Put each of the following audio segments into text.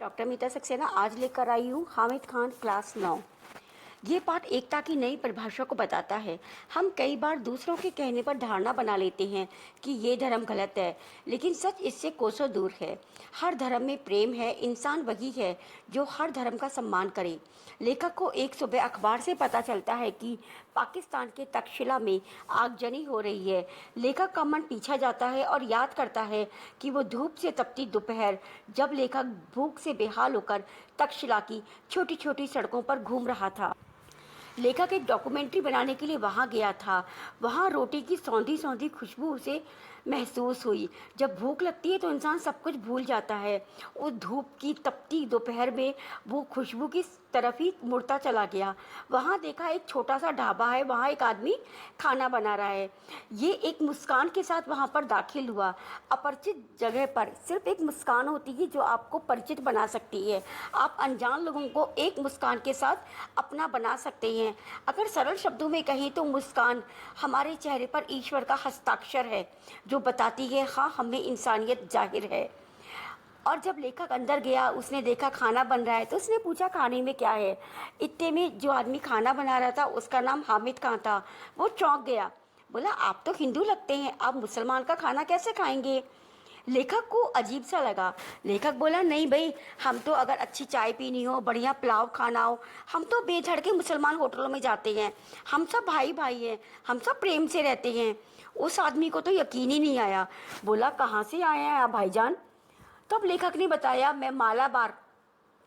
Doctor मीता सक्सेना आज लेकर आई हूँ हामिद खान क्लास 9। ये पाठ एकता की नई परिभाषा को बताता है। हम कई बार दूसरों के कहने पर धारणा बना लेते हैं कि ये धर्म गलत है, लेकिन सच इससे कोसों दूर है। हर धर्म में प्रेम है। इंसान वही है जो हर धर्म का सम्मान करे। लेखक को एक सुबह अखबार से पता चलता है कि पाकिस्तान के तक्षशिला में आगजनी हो रही है। लेखक का मन पीछा जाता है और याद करता है कि वो धूप से तपती दोपहर, जब लेखक भूख से बेहाल होकर तक्षशिला की छोटी छोटी सड़कों पर घूम रहा था। लेखक एक डॉक्यूमेंट्री बनाने के लिए वहाँ गया था। वहाँ रोटी की सौंधी सौंधी खुशबू उसे महसूस हुई। जब भूख लगती है तो इंसान सब कुछ भूल जाता है। उस धूप की तपती दोपहर में वो खुशबू की तरफ ही मुड़ता चला गया। वहाँ देखा एक छोटा सा ढाबा है, वहाँ एक आदमी खाना बना रहा है। ये एक मुस्कान के साथ वहाँ पर दाखिल हुआ। अपरिचित जगह पर सिर्फ एक मुस्कान होती है जो आपको परिचित बना सकती है। आप अनजान लोगों को एक मुस्कान के साथ अपना बना सकते हैं। अगर सरल शब्दों में कहें तो मुस्कान हमारे चेहरे पर ईश्वर का हस्ताक्षर है, जो बताती है हाँ, हमें इंसानियत जाहिर है। और जब लेखक अंदर गया, उसने देखा खाना बन रहा है, तो उसने पूछा खाने में क्या है। इतने में जो आदमी खाना बना रहा था उसका नाम हामिद खान था। वो चौंक गया, बोला आप तो हिंदू लगते हैं, आप मुसलमान का खाना कैसे खाएंगे। लेखक को अजीब सा लगा। लेखक बोला नहीं भाई, हम तो अगर अच्छी चाय पीनी हो, बढ़िया पुलाव खाना हो, हम तो बेधड़ के मुसलमान होटलों में जाते हैं। हम सब भाई भाई हैं, हम सब प्रेम से रहते हैं। उस आदमी को तो यकीन ही नहीं आया। बोला कहाँ से आए हैं आप भाईजान। तब लेखक ने बताया मैं मालाबार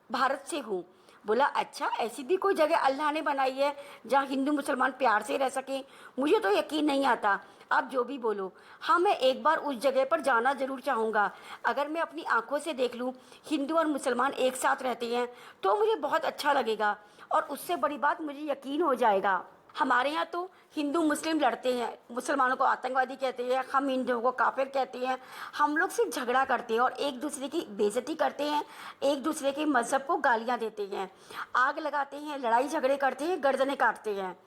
भारत से हूँ। बोला अच्छा, ऐसी भी कोई जगह अल्लाह ने बनाई है जहाँ हिंदू मुसलमान प्यार से रह सके। मुझे तो यकीन नहीं आता, आप जो भी बोलो। हाँ, मैं एक बार उस जगह पर जाना जरूर चाहूँगा। अगर मैं अपनी आंखों से देख लूँ हिंदू और मुसलमान एक साथ रहते हैं तो मुझे बहुत अच्छा लगेगा, और उससे बड़ी बात मुझे यकीन हो जाएगा। हमारे यहाँ तो हिंदू मुस्लिम लड़ते हैं, मुसलमानों को आतंकवादी कहते हैं, हम हिंदुओं को काफिर कहते हैं। हम लोग सिर्फ झगड़ा करते हैं और एक दूसरे की बेइज्जती करते हैं, एक दूसरे के मजहब को गालियाँ देते हैं, आग लगाते हैं, लड़ाई झगड़े करते हैं, गर्दनें काटते हैं।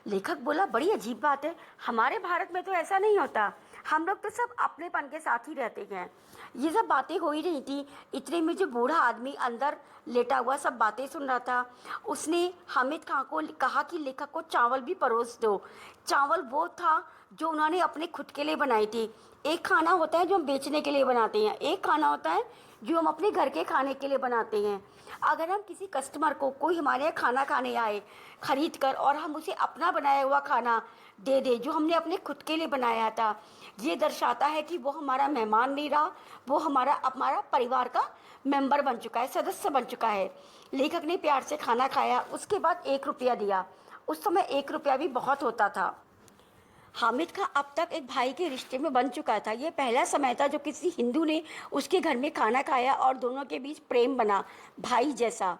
लेखक बोला बड़ी अजीब बात है, हमारे भारत में तो ऐसा नहीं होता। हम लोग तो सब अपनेपन के साथ ही रहते हैं। ये सब बातें हो ही रही थी, इतने में जो बूढ़ा आदमी अंदर लेटा हुआ सब बातें सुन रहा था, उसने हामिद खान को कहा कि लेखक को चावल भी परोस दो। चावल वो था जो उन्होंने अपने खुद के लिए बनाई थी। एक खाना होता है जो हम बेचने के लिए बनाते हैं, एक खाना होता है जो हम अपने घर के खाने के लिए बनाते हैं। अगर हम किसी कस्टमर को, कोई हमारे यहाँ खाना खाने आए खरीद कर, और हम उसे अपना बनाया हुआ खाना दे दे जो हमने अपने खुद के लिए बनाया था, ये दर्शाता है कि वो हमारा मेहमान नहीं रहा, वो हमारा परिवार का मेंबर बन चुका है, सदस्य बन चुका है। लेखक ने प्यार से खाना खाया, उसके बाद 1 रुपया दिया। उस समय 1 रुपया भी बहुत होता था। हामिद का अब तक एक भाई के रिश्ते में बन चुका था। ये पहला समय था जो किसी हिंदू ने उसके घर में खाना खाया और दोनों के बीच प्रेम बना, भाई जैसा।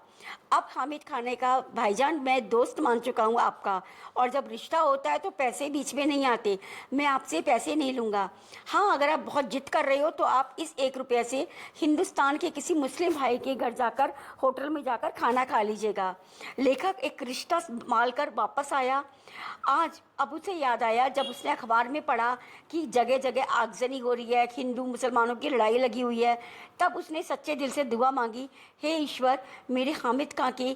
अब हामिद खाने का भाईजान, मैं दोस्त मान चुका हूँ आपका, और जब रिश्ता होता है तो पैसे बीच में नहीं आते। मैं आपसे पैसे नहीं लूँगा। हाँ, अगर आप बहुत जिद कर रहे हो तो आप इस 1 रुपये से हिंदुस्तान के किसी मुस्लिम भाई के घर जाकर, होटल में जाकर खाना खा लीजिएगा। लेखक एक रिश्ता संभाल कर वापस आया। आज अब उसे याद आया जब उसने अखबार में पढ़ा कि जगह जगह आगजनी हो रही है, हिंदू मुसलमानों की लड़ाई लगी हुई है। तब उसने सच्चे दिल से दुआ मांगी, हे ईश्वर, मेरे हामिद खां की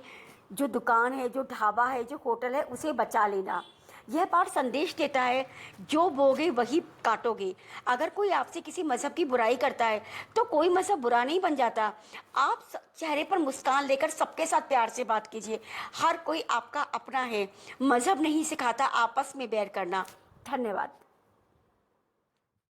जो दुकान है, जो ढाबा है, जो होटल है, उसे बचा लेना। यह पाठ संदेश देता है जो बोगे वही काटोगे। अगर कोई आपसे किसी मजहब की बुराई करता है तो कोई मजहब बुरा नहीं बन जाता। आप चेहरे पर मुस्कान लेकर सबके साथ प्यार से बात कीजिए। हर कोई आपका अपना है। मजहब नहीं सिखाता आपस में बैर करना। धन्यवाद।